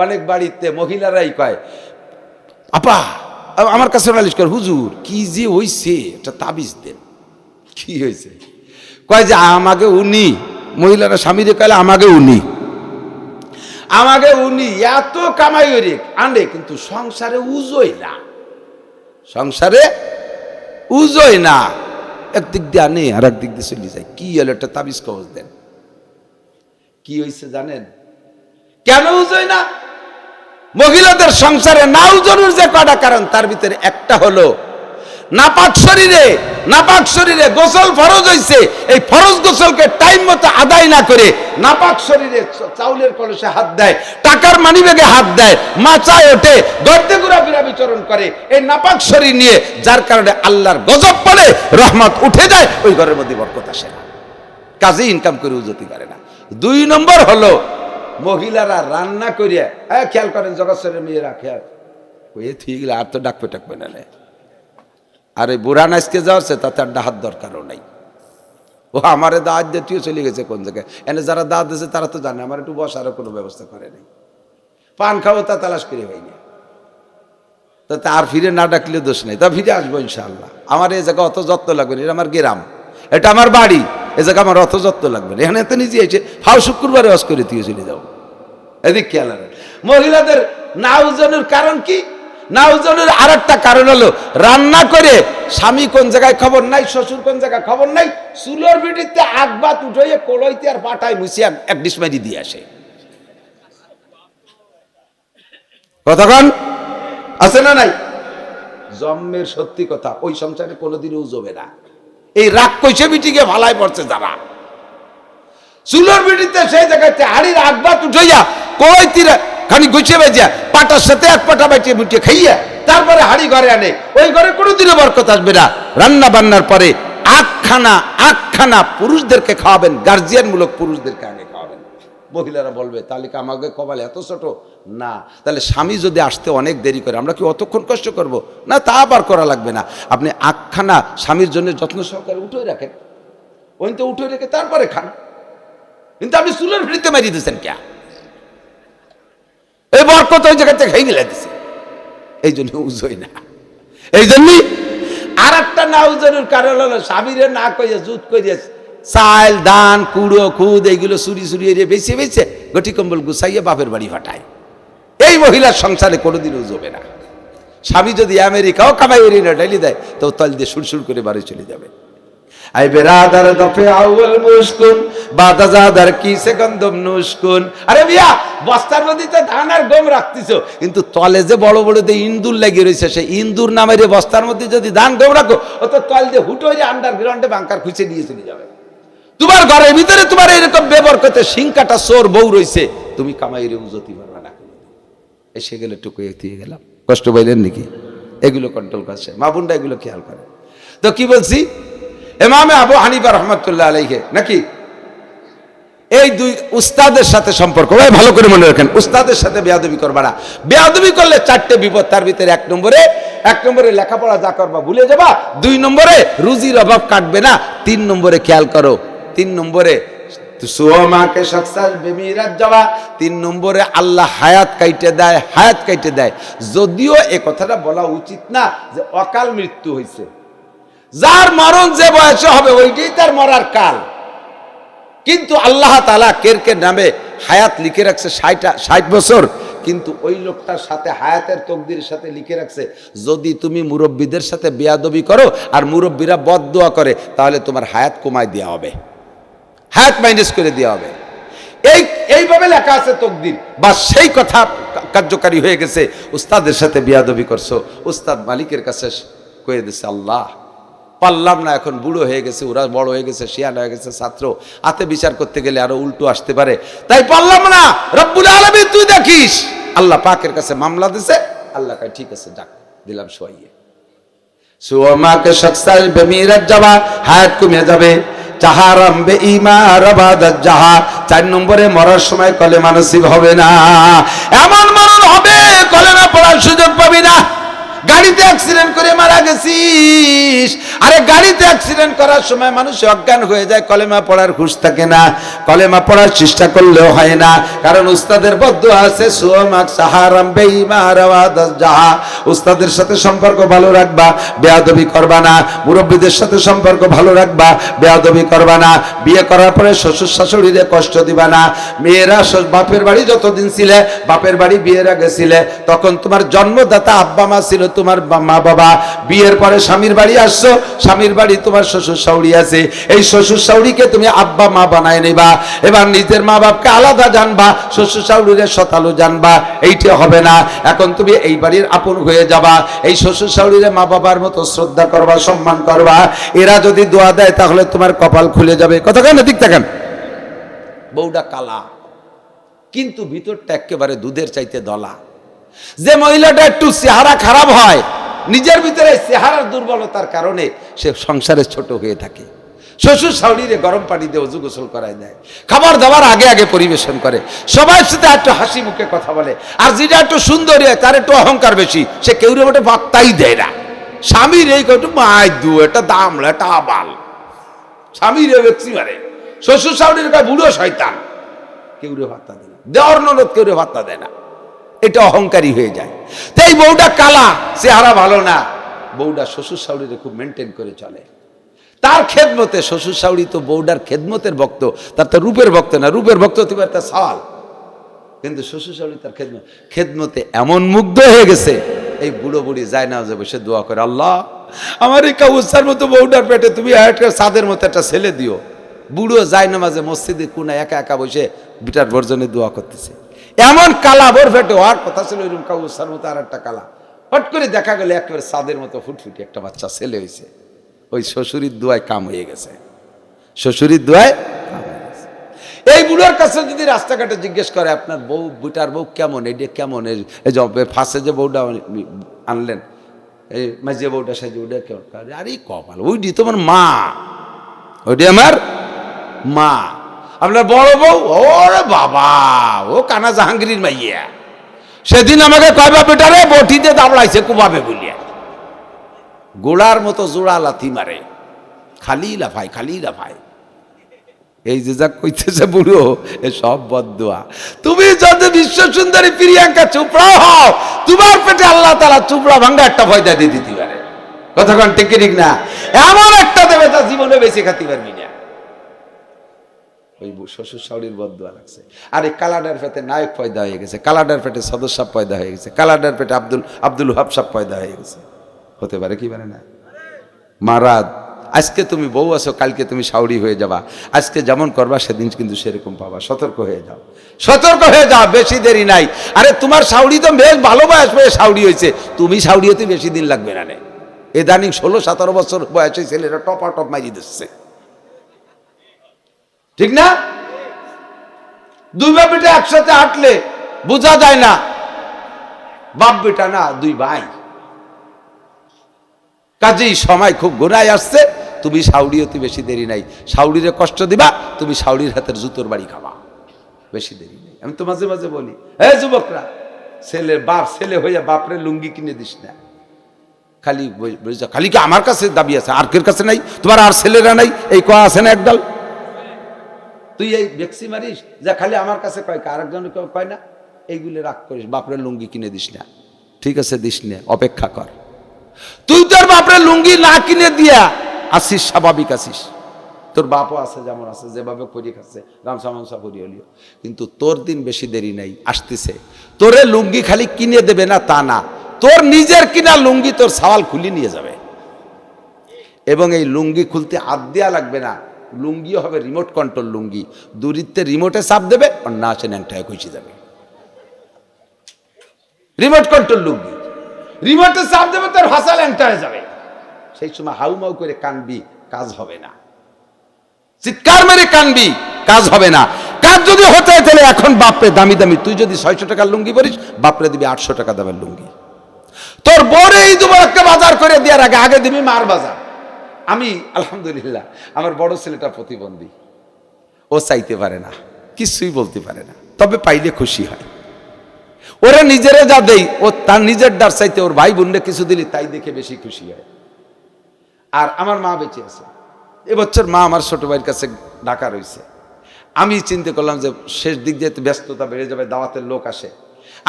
অনেক বাড়িতে মহিলারাই কয়, আপা আমার কাছে নালিশ কর, হুজুর কি যে হইছে, একটা তাবিজ দেন। কি হয়েছে? কয় যে আমাকে উনি, মহিলারা স্বামীরে কইলে আমাকে উনি এত কামাই আনে, কিন্তু সংসারে উজোই না, সংসারে উজোই না। একদিক দিয়ে আনে আর একদিক দিয়ে চলে যায়। কি হলো? একটা তাবিজ কবজ দেন। কি হয়েছে জানেন? কেন উজোয় না? মহিলাদের সংসারে না উজোনোর যে কটা কারণ, তার ভিতরে একটা হলো নাপাক শরীরে গোসল ফরজ হইছে, এই ফরজ গোসলকে টাইম মতো আদায় না করে নাপাক শরীরে চাউলের কলসে হাত দেয়, টাকার মানিব্যাগে হাত দেয়, মাচায় ওঠে, গর্তে ঘোরাফেরা বিচরণ করে, এই নাপাক শরীর নিয়ে, যার কারণে আল্লাহর গজব পড়ে, রহমত উঠে যায়, ওই ঘরের মধ্যে বরকত আসে না, কাজে ইনকাম করে উজতি পারে না। 2 নম্বর হলো মহিলারা রান্না করিয়া, খেয়াল করেন জগৎসরের মেয়েরা, খেয়াল ওই ঠিক আর তো ডাকবে না। আর এই বুড়া নাচকে যাওয়াছে, তাতে আর ডাহাত দরকারও নাই। ও আমারে দাঁত দিয়ে তুই চলে গেছে কোন জায়গায়, এনে যারা দাঁত দিয়েছে তারা তো জানে আমার একটু বসারও কোনো ব্যবস্থা করে নেই। পান খাবো তা তালাশ করে হয়নি, তাতে আর ফিরে না ডাকলে দোষ নেই, তা ফিরে আসবো ইনশাআল্লাহ। আমার এই জায়গা অত যত্ন লাগবে না, এটা আমার গ্রাম, এটা আমার বাড়ি, এ জায়গা আমার অত যত্ন লাগবে না। এখানে তো নিজে এসে ফাও শুক্রবারে অস করে তুই চলে যাও। এদিক খেয়াল রাখেন। মহিলাদের না উজানোর কারণ কি? নাউজনের আরেকটা কারণ হলো রান্না করে স্বামী কোন জায়গায় খবর নাই, শ্বশুর কোন জায়গায় খবর নাই, চুলোর ভিটিতে আগবাত উঠাইয়ে কলইতে আর পাটায় মুছিয়া এক ডিসমারি দিয়ে আসে। কতক্ষণ আছে না নাই? জন্মের সত্যি কথা, ওই সংসারে কোনোদিনও জমে না। এই রাগ কইছে বিটিকে ভালাই পড়ছে যারা চুলোর বিটিতে সেই জায়গাতে হাড়ির আগবাত উঠাইয়া কলইতে খানি গুছিয়ে বেজিয়া পাটার সাথে এক পাটা বাইটিয়ে মুটিয়ে খাইয়া তারপরে হাড়ি ঘরে আনে। ওই ঘরে কোনোদিনও বরকত আসবে না। রান্না বান্নার পরে আখখানা পুরুষদেরকে খাওয়াবেন, গার্জিয়ানমূলক পুরুষদেরকে আগে খাওয়াবেন। মহিলারা বলবে তাহলে কি আমাকে কপাল এত ছোট? না, তাহলে স্বামী যদি আসতে অনেক দেরি করে আমরা কি অতক্ষণ কষ্ট করব? না, তা আবার করা লাগবে না। আপনি আখখানা স্বামীর জন্য যত্ন সহকারে উঠে রাখেন, ওই তো উঠে রেখে তারপরে খান। কিন্তু আপনি চুলের ভিড়িতে মারিয়ে দিচ্ছেন কে? এই বরকত ওই জায়গাতে খেয়ে গেলে দিছে, এই জন্য উজই না। এই জন্যই আর একটা না উজনের কারণ হলো স্বামীরে না কইয়া জুত করিয়া চাল দান কুড়ো খুদ এইগুলো চুরি চুরি বেছে বেছে গটি কম্বল গুছাইয়া বাপের বাড়ি ফাটায়। এই মহিলার সংসারে কোনোদিন উজবে না। স্বামী যদি আমেরিকাও কামাই এরিনা ডাইলি দেয় তো তল দিয়ে সুরসুর করে বাড়ি চলে যাবে। আই বেরাদার দফে আউয়াল মুশকুন বাদাজাদার কি সেকন্দম নুশকুন। আরে মিয়া, বস্তার মধ্যে তো ধান আর গম রাখতিছো, কিন্তু তলে যে বড় বড় যে ইন্দুর লাগিয়ে রয়েছে, সেই ইন্দুর নামের বস্তার মধ্যে যদি ধান গম রাখো ও তো তল দিয়ে হুটো হয়ে আন্ডারগ্রাউন্ডে বাংকার খুঁজে নিয়ে চলে যাবে। তোমার ঘরের ভিতরে তোমার এরকম বেবরকতে সিংকাটা চোর বউ রয়েছে, তুমি কামাইরে উজতি পারবে না। এসে গেলে টুকু দিয়ে গেলাম, কষ্ট পাইলেন নাকি? এগুলো কন্ট্রোল করছে মা বোনরা, এগুলো খেয়াল করে। তো কি বলছি, ইমামে আবু হানিফা রাহমাতুল্লাহ আলাইহি নাকি এই দুই উস্তাদের সাথে সম্পর্ক, ভাই ভালো করে মনে রাখেন, উস্তাদের সাথে বেয়াদবি করবা না। বেয়াদবি করলে চারটে বিপদ, তার ভিতরে এক নম্বরে লেখাপড়া যা করবা ভুলে যাবা, 2 নম্বরে রুজির অভাব কাটবে না, 3 নম্বরে খেয়াল করো, 3 নম্বরে সুমাকে শখসাল বেমিরাত যাওয়া, 3 নম্বরে আল্লাহ হায়াত কাইটে দেয়। যদিও এ কথাটা বলা উচিত না যে অকাল মৃত্যু হয়েছে, যার মরণ যে বয়সে হবে ওইটাই তার মরার কাল, কিন্তু আল্লাহ তাআলা কের নামে হায়াত লিখে রাখছে 60 বছর, কিন্তু ওই লোকটার সাথে হায়াতের তকদিরের সাথে লিখে রাখছে যদি তুমি মুরব্বীদের সাথে বেয়াদবি করো আর মুরব্বীরা বদদোয়া করে তাহলে তোমার হায়াত কমায় দেওয়া হবে, হায়াত মাইনাস করে দেওয়া হবে। এইভাবে লেখা আছে তকদির, বা সেই কথা কার্যকারী হয়ে গেছে। উস্তাদের সাথে বেয়াদবি করছো, উস্তাদ মালিকের কাছে কয়ে দিছে আল্লাহ পারলাম না, এখন বুড়ো হয়ে গেছে, ওরা বড় হয়ে গেছে, শিয়ান হয়ে গেছে, ছাত্র হাতে বিচার করতে গেলে আরো উল্টো আসতে পারে, তাই পারলাম না, রব্বুল আলামিন তুই দেখিস। আল্লাহ পাকের কাছে মামলা দিছে, আল্লাহ কয় ঠিক আছে যাক দিলাম শোয়াইয়ে। সুমাকে শখসাল বেমিরাত যাওয়া, হায়াত কমে যাবে। চাহারাম বে ইমার বাদাত জাহা, 4 নম্বরে মরার সময় কলেমা নসিব হবে না। এমন মরণ হবে কলেমা পড়ার সুযোগ পাবি না। গাড়িতে অ্যাক্সিডেন্ট করে মারা গেছিস, আরে গাড়িতে অ্যাক্সিডেন্ট করার সময় মানুষ অজ্ঞান হয়ে যায়, কলেমা পড়ার হুঁশ থাকে না, কলেমা পড়ার চেষ্টা করলেও হয় না, কারণ উস্তাদের বদদোয়া আছে সুমাক সাহারাম বেঈমা রাওয়াদাস জাহা। উস্তাদের সাথে সম্পর্ক ভালো রাখবা, বেয়াদবি করবা না, মুরব্বীদের সাথে সম্পর্ক ভালো রাখবা, বেয়াদবি করবা না, বিয়ে করার পরে শ্বশুর শাশুড়িরে কষ্ট দিবা না। মেয়েরা বাপের বাড়ি যতদিন ছিলে, বাপের বাড়ি বিয়ের আগে ছিলে, তখন তোমার জন্মদাতা আব্বা মা ছিল তোমার মা বাবা, বিয়ের পরে স্বামীর বাড়ি আসছো, স্বামীর বাড়ি তোমার শ্বশুর শাশুড়ি আছে, এই শ্বশুর শাশুড়িকে তুমি আব্বা মা বানায় নিবা। এবার নিজের মা বাপকে আলাদা জানবা, শ্বশুর শাশুড়িরে শতালু জানবা, এইটা হবে না। এখন তুমি এই বাড়ির আপন হয়ে যাবা, এই শ্বশুর শাশুড়িরে মা বাবার মতো শ্রদ্ধা করবা, সম্মান করবা। এরা যদি দোয়া দেয় তাহলে তোমার কপাল খুলে যাবে। কথা কেন ঠিক থাকেন। বউটা কালা কিন্তু ভিতরটা একেবারে দুধের চাইতে দলা। যে মহিলাটা একটু চেহারা খারাপ হয়, নিজের ভিতরে চেহারার দুর্বলতার কারণে সে সংসারে ছোট হয়ে থাকে, শ্বশুর শাশুড়িরে গরম পানি দিয়ে ওযু গোসল করায় দেয়, খাবার দাবার আগে আগে পরিবেশন করে, সবার সাথে একটু হাসি মুখে কথা বলে, আর যেটা একটু সুন্দরী হয় তার একটু অহংকার বেশি, সে কেউ ওটা পাত্তাই দেয় না। স্বামীর এই একটু মায় দু এটা দামলা এটা আবাল, স্বামীর ব্যক্তি মারে, শ্বশুর শাশুড়ির কয় বুড়ো শয়তান, কেউ ভাত্তা দেয় না, দেওয়ার ননদ কেউ ভাত্তা দেয় না, এটা অহংকারী হয়ে যায়। তাই বউটা কালা, চেহারা ভালো না, বউটা শ্বশুর শাশুড়িরে খুব মেনটেন করে চলে, তার খেদমতে। শ্বশুর শাশুড়ি তো বউডার খেদমতের ভক্ত, তার তো রূপের ভক্ত না, রূপের ভক্ত হতে পারে তার সওয়াল, কিন্তু শ্বশুর শাশুড়ি তার খেদমতে এমন মুগ্ধ হয়ে গেছে এই বুড়ো বুড়ি যায় না যে বসে দোয়া করে, আল্লাহ আমার এই কাউসার মতো বউটার পেটে তুমি একটা সাদের মতো একটা ছেলে দিও। বুড়ো যায় না মাঝে মসজিদে কোনায় একা একা বসে বিটার বর্জনে দোয়া করতেছে। এমন কালা বোর ফেটে হওয়ার কথা ছিল এরকম কাউসার মতো আর একটা কালা, হট করে দেখা গেল একেবারে সাদের মতো ফুটফুটি একটা বাচ্চা ছেলে হয়েছে। ওই শ্বশুরির দোয়ায় কাম হয়ে গেছে, শ্বশুরির দোয়ায় কাম হয়ে গেছে। এই বুড়োর কাছে যদি রাস্তাঘাটে জিজ্ঞেস করে আপনার বউ বুটার বউ কেমন, এটা কেমন, এই যে ফাঁসে যে বউটা আনলেন, এই মাঝে বউটা সাজে ওটা কেমন, আরে কপাল ওইটি তোমার মা, ওইটি আমার মা। আপনার বড় বউ, ওরে বাবা ও কানা জাহাঙ্গীর মাইয়া, সেদিন আমাকে কয়বা বেটারে বটিতে দাবড়াইছে কুবাবে বলিয়া, গোড়ার মতো জোড়া লাথি মারে, খালি লাফায় খালি লাফায়। এই যে যা কইতেছে বুড়ো এ সব বদদুয়া। তুমি যদি বিশ্ব সুন্দরী প্রিয়াঙ্কা চোপড়া হও, তোমার পেটে আল্লাহ তাআলা চোপড়া ভাঙ্গা একটা ফয়দা দিয়ে দিতে পারে। কতক্ষণ ঠিক ঠিক না? এমন একটা দেবে তা জীবনে বেঁচে খাতে পারবি না। ওই শ্বশুর শাশুড়ির বদদুয়া লাগছে। আর এই কালাডার পেটে নায়ক পয়দা হয়ে গেছে, কালাডার পেটে সদর সাহেব পয়দা হয়ে গেছে, কালাডার পেটে আব্দুল ওহাব সাহেব পয়দা হয়ে গেছে। হতে পারে কি পারে না? মারাদ, আজকে তুমি বউ আছো, কালকে তুমি শাউরি হয়ে যাবা। আজকে যেমন করবা সেদিন কিন্তু সেরকম পাবা। সতর্ক হয়ে যাও, সতর্ক হয়ে যাও, বেশি দেরি নাই। আরে তোমার শাউরি তো বেশ ভালো বয়স হয়ে শাউরি হয়েছে, তুমি শাউরি হতে বেশি দিন লাগবে না। ইদানিং 16-17 বছর বয়সে ছেলেরা টপা টপ মারি দিচ্ছে, ঠিক না? দুই বাপ বেটা একসাথে হাঁটলে বোঝা যায় না বাপ বেটা না, দুই ভাই। কাজেই সময় খুব গোড়ায় আসছে, তুমি শাউরি হতে বেশি দেরি নাই। শাউরিরে কষ্ট দিবা, তুমি শাউরির হাতের জুতোর বাড়ি খাবা, বেশি দেরি নেই। আমি তো মাঝে মাঝে বলি, হে যুবকরা, ছেলে বাপ ছেলে হইয়া বাপরে লুঙ্গি কিনে দিস না। খালি খালি কি আমার কাছে দাবি আছে, আর কের কাছে নাই? তোমার আর ছেলেরা নাই? এই কয়া আছে না একদল, তুই এই ভেক্সি মারিস যা খালি আমার কাছে কয়, আরেকজন কয় না। এইগুলো রাগ করিস, বাপরে লুঙ্গি কিনে দিস না। ঠিক আছে দিস না, অপেক্ষা কর। তুই তোর বাপরে লুঙ্গি না কিনে দিয়া আসিস, স্বাভাবিক আসিস, তোর বাপও আছে যেমন আছে, যেভাবে করি খাচ্ছে গামছা মামসা করি হলিও, কিন্তু তোর দিন বেশি দেরি নাই, আসতেছে। তোরে লুঙ্গি খালি কিনে দেবে না তা না, তোর নিজের কিনা লুঙ্গি তোর সাওয়াল খুলি নিয়ে যাবে। এবং এই লুঙ্গি খুলতে হাত দেওয়া লাগবে না, লুঙ্গিও হবে রিমোট কন্ট্রোল লুঙ্গি। দূরিত্বে রিমোটে চাপ দেবে, আর না আসে ন্যাংটায় খুঁজে যাবে। রিমোট কন্ট্রোল লুঙ্গি, রিমোটে চাপ দেবে, তোর ভাষা ল্যাংটা হয়ে যাবে। সেই সময় হাউমাউ করে কানবি, কাজ হবে না। চিৎকার মেরে কানবি, কাজ হবে না। কাজ যদি হতে হয় তাহলে এখন বাপরে দামি দামি, তুই যদি 600 টাকার লুঙ্গি পরিস, বাপরে দিবি 800 টাকা দামের লুঙ্গি। তোর বরে এই দুবারকে বাজার করে দেওয়ার আগে আগে দিবি মার বাজার। আমি আলহামদুলিল্লাহ আমার বড় ছেলেটা প্রতিবন্ধী, ও চাইতে পারে না, কিছুই বলতে পারে না, তবে পাইলে খুশি হয়। ওরা নিজেরা যা দেই, ও তার নিজের ডার চাইতে ওর ভাই বোনরা কিছু দিলি তাই দেখে বেশি খুশি হয়। আর আমার মা বেঁচে আছে, এবছর মা আমার ছোট ভাইয়ের কাছে ঢাকা রয়েছে। আমি চিন্তা করলাম যে শেষ দিক দিয়ে ব্যস্ততা বেড়ে যাবে, দাওয়াতের লোক আসে।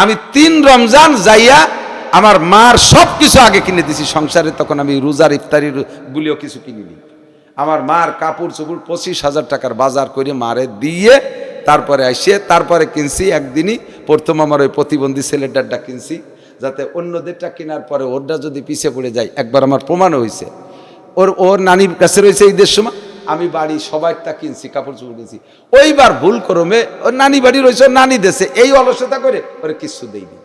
আমি 3 রমজান যাইয়া আমার মার সব কিছু আগে কিনে দিছি সংসারে। তখন আমি রোজার ইফতারির গুলিও কিছু কিনিনি। আমার মার কাপড় চোপড় 25,000 টাকার বাজার করে মারে দিয়ে তারপরে আসে, তারপরে কিনছি একদিনই প্রথম আমার ওই প্রতিবন্ধী ছেলেটারটা কিনছি, যাতে অন্যদেরটা কেনার পরে ওরটা যদি পিছিয়ে পড়ে যায়। একবার আমার প্রমাণও হয়েছে, ওর নানির কাছে রয়েছে ঈদের সময়, আমি বাড়ি সবাইটা কিনছি, কাপড় চোপড় কিনছি। ওইবার ভুল করমে ওর নানি বাড়ি রয়েছে, ওর নানি দেশে, এই অলসতা করে ওরে কিছু দেয়নি।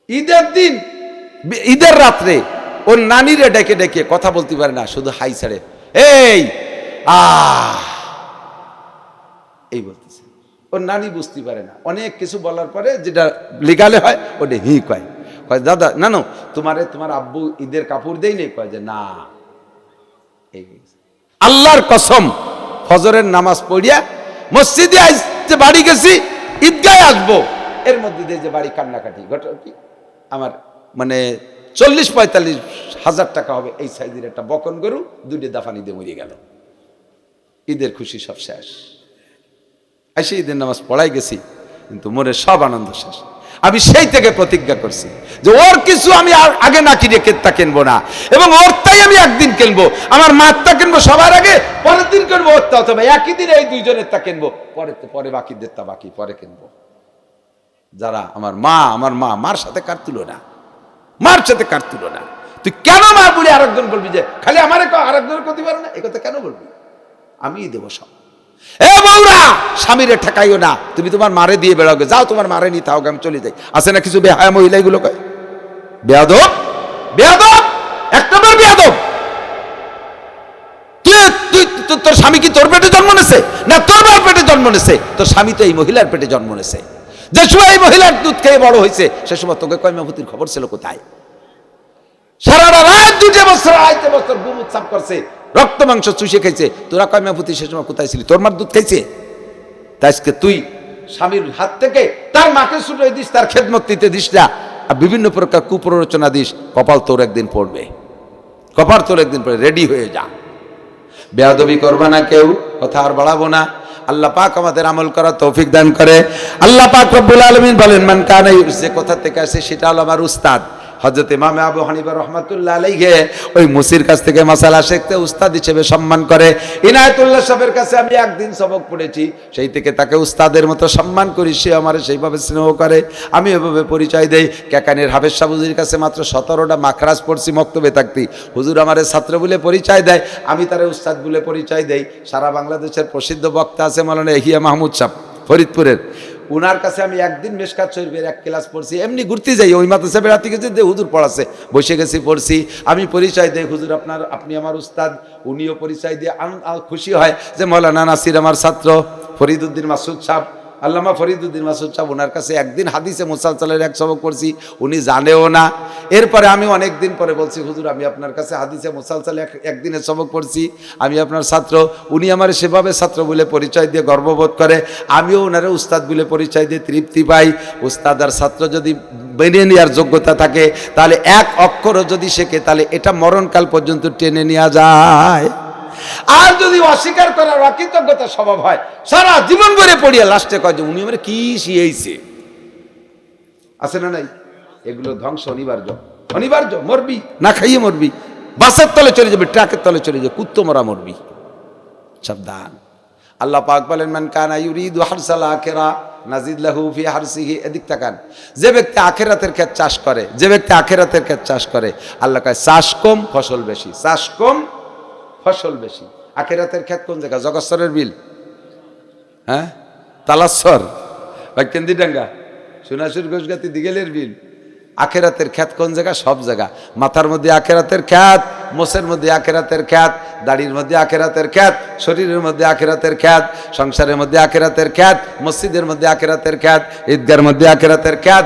ঈদের দিন, ঈদের রাত্রে ওর নানিরে ডেকে ডেকে কথা বলতে পারে না, শুধু হাই ছাড়ে, এই এই বলতেছে। ওর নানি বুঝতে পারে না, অনেক কিছু বলার পরে যেটা লিগালে হয় ওটা হি কয়, দাদা না না তোমার আব্বু ঈদের কাপড় দেই নেই, কয় যে না। এই আল্লাহর কসম, ফজরের নামাজ পড়িয়া মসজিদে আসতে বাড়ি গেছি, ঈদগাহে আসবো, এর মধ্যে দিয়ে যে বাড়ি কান্নাকাটি ঘটনা কি আমার মানে 40-45 হাজার টাকা হবে এই সাইজের একটা বকন গরু 2টে দাফানি দিয়ে মরে গেল। ঈদের খুশি সব শেষ। এসে ঈদের নামাজ পড়াই গেছি, কিন্তু মনে সব আনন্দ শেষ। আমি সেই থেকে প্রতিজ্ঞা করছি যে ওর কিছু আমি আর আগে না কিনে তা কিনবো না, এবং ওরটাই আমি একদিন কিনবো। আমার মারটা কিনবো সবার আগে, পরের দিন কিনবো ওরটা, অথবা একই দিনে এই দুইজনের তা কিনবো, পরে বাকিদের তা বাকি পরে কিনবো। যারা আমার মা মার সাথে কার তুলনা, মার সাথে কার তুলনা? তুই কেন মা বলি আরেকজন বলবি যে খালি আমারে আরেকজনের ক্ষতি পারে না? এই কথা কেন বলবি? আমিই দেবো সব। এ বউরা, স্বামীরে ঠেকাইও না, তুমি তোমার মারে দিয়ে বেড়াও, যাও তোমার মারে নিতে হোক, আমি চলে যাই। আছে না কিছু বেহায়া মহিলা, এগুলো কয় বেয়াদব, বেয়াদব, এক নম্বর বেয়াদব। তোর স্বামী কি তোর পেটে জন্ম নেছে না তোর মার পেটে জন্ম নেছে? তোর স্বামী তো এই মহিলার পেটে জন্ম নেছে। যে সময় এই মহিলার দুধ খেয়ে বড় হয়েছে সে সময় তোকে কয়মাভূতির খবর ছিল কোথায়? সারা রাত 2 বছর 2.5 বছর বুম উৎসাপ করছে, রক্ত মাংস চুষে খাইছে, তোরা কয়মাভূতি সে সময় কোথায় ছিলি? তোর মার দুধ খাইছে। তাই আজকে তুই স্বামীর হাত থেকে তার মাকে ছুটে দিস, তার খেদমত দিতে দিস না, আর বিভিন্ন প্রকার কুপ্ররোচনা দিস, কপাল তোর একদিন পড়বে, কপাল তোর একদিন পড়বে। রেডি হয়ে যা, বেয়াদবি করবা না কেউ। কথা আর বাড়াবো না। আল্লাহ পাক আমাদের আমল করার তৌফিক দান করে। আল্লাহ পাক রব্বুল আলামিন বলেন, মান কানা, যে কথা থেকে আসে সেটা হলো আমার উস্তাদ হযরত ইমাম আবু হানিফা রাহমাতুল্লাহ আলাইহি, ওই মুসির কাছ থেকে মাসালা শিখতে উস্তাদ হিসেবে সম্মান করে। ইনায়েতুল্লাহ সাহেবের কাছে আমি একদিন সবক পড়েছি, সেই থেকে তাকে উস্তাদের মতো সম্মান করি, সে আমারে সেইভাবে স্নেহ করে, আমি এভাবে পরিচয় দেই। ক্যাকানের হাফেজ সাহেব হুজুরের কাছে মাত্র 17টা মাখরাজ পড়ছি মক্তবে থাকতি, হুজুর আমারে ছাত্র বলে পরিচয় দেয়, আমি তারে উস্তাদ বলে পরিচয় দেই। সারা বাংলাদেশের প্রসিদ্ধ বক্তা আছে মাওলানা ইহিয়া মাহমুদ সাহেব ফরিদপুরের, উনার কাছে আমি একদিন মেশকাত শরীফের 1 ক্লাস পড়ছি, এমনি ঘুরতে যাই, ওই মাদ্রাসা বেড়াতে গেছি, যে হুজুর পড়াছে, বসে গেছি পড়ছি। আমি পরিচয় দেই, হুজুর আপনি আমার উস্তাদ। উনিও পরিচয় দিয়ে খুশি হয় যে মাওলানা নাসির আমার ছাত্র, ফরিদউদ্দিন মাসুদ সাহেব, আল্লামা ফরিদউদ্দিন মাসুদ সাহেব, ওনার কাছে একদিন হাদিসে মুসালসালের 1 সবক পড়ছি, উনি জানেও না। এরপরে আমি অনেক দিন পরে বলছি, হুজুর আমি আপনার কাছে হাদিসে মুসালসালে একদিনের সবক পড়ছি, আমি আপনার ছাত্র। উনি আমার সেভাবে ছাত্র বলে পরিচয় দিয়ে গর্ববোধ করে, আমিও ওনারে উস্তাদ বলে পরিচয় দিয়ে তৃপ্তি পাই। উস্তাদ আর ছাত্র যদি মেনে নেওয়ার যোগ্যতা থাকে, তাহলে 1 অক্ষরও যদি শেখে, তাহলে এটা মরণকাল পর্যন্ত টেনে নেওয়া যায়। আর যদি অস্বীকার করার অকৃতজ্ঞতা স্বভাব হয়, সারা জীবন ধরে পড়িয়া লাস্টে কয় যে উনি আমার কি শিয়েছে, আছে না নাই? এগুলো ধ্বংস অনিবার্য, অনিবার্য। মরবি, না খাইয়ে মরবি, বাসের তলে চলে যাবে, ট্রাকের তলে চলে যাবে, কুত্তো মরা মরবি, সাবধান। আল্লাহ পাক বলেন, মান কানা ইউরিদু হারসাল আখিরা নাজিদ লাহু ফি হারসিহি। এদিক তাকান, যে ব্যক্তি আখিরাতের ক্ষেত চাষ করে, যে ব্যক্তি আখিরাতের ক্ষেত চাষ করে, আল্লাহ কয় চাষ কম ফসল বেশি, চাষ কম ফসল বেশি। আখিরাতের ক্ষেত কোন জায়গা? জগৎসরের বিল, হ্যাঁ, তালাশ্বর বা কেন্দিডাঙ্গা, সোনাসুর ঘোষগাতি দিগেলের বিল। আখেরাতের খ্যাত কোন জায়গা? সব জায়গা। মাথার মধ্যে আখেরাতের খ্যাত, মোষের মধ্যে আখেরাতের খ্যাত, দাড়ির মধ্যে আখেরাতের খ্যাত, শরীরের মধ্যে আখেরাতের খ্যাত, সংসারের মধ্যে আখেরাতের খ্যাত, মসজিদের মধ্যে আখেরাতের খ্যাত, ঈদগার মধ্যে আখেরাতের খ্যাত,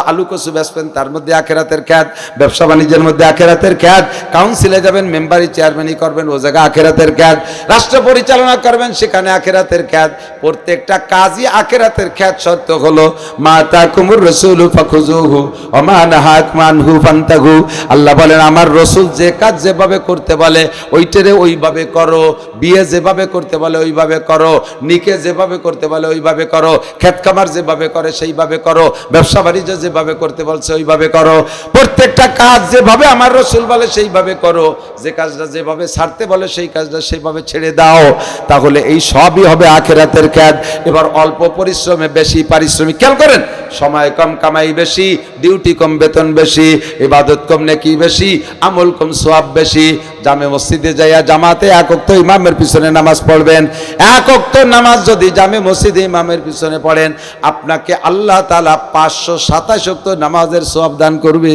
আলু কচু বেচবেন তার মধ্যে আখেরাতের খ্যাত, ব্যবসা বাণিজ্যের মধ্যে আখেরাতের খ্যাত, কাউন্সিলে যাবেন, মেম্বারি চেয়ারম্যানই করবেন, ও জায়গা আখেরাতের খ্যাত, রাষ্ট্র পরিচালনা করবেন, সেখানে আখেরাতের খ্যাত। প্রত্যেকটা কাজই আখেরাতের খ্যাত। শর্ত হলো মা তাকুমুর রাসূলু ফাখুযুহু ওয়া মা নাহাকুম আনহু ফান্তাহু। আল্লাহ বলেন, আমার রসুল যে কাজ যেভাবে করতে বলে ওইটারে ওইভাবে করো, বিয়ে যেভাবে করতে বলে ওইভাবে করো, নিকে যেভাবে করতে বলে ওইভাবে করো, ক্ষেত খামার যেভাবে করে সেইভাবে করো, ব্যবসা বাণিজ্য যেভাবে করতে বলছে ওইভাবে করো। প্রত্যেকটা কাজ যেভাবে আমার রসুল বলে সেইভাবে করো, যে কাজটা যেভাবে ছাড়তে বলে সেই কাজটা সেইভাবে ছেড়ে দাও, তাহলে এই সবই হবে আখিরাতের খ্যাত। এবার অল্প পরিশ্রমে বেশি পারিশ্রমিক। খেয়াল করেন, সময় কম কামাই বেশি, ডিউটি কম বেতন বেশি, ইবাদত কম নেকি বেশি, আমল কম সওয়াব বেশি। জামে মসজিদে যাইয়া জামাতে 1 ওয়াক্ত ইমামের পিছনে নামাজ পড়বেন, 1 ওয়াক্ত নামাজ যদি জামে মসজিদে ইমামের পিছনে পড়েন, আপনাকে আল্লাহ তাআলা 527 ওয়াক্ত নামাজের সওয়াব দান করবে।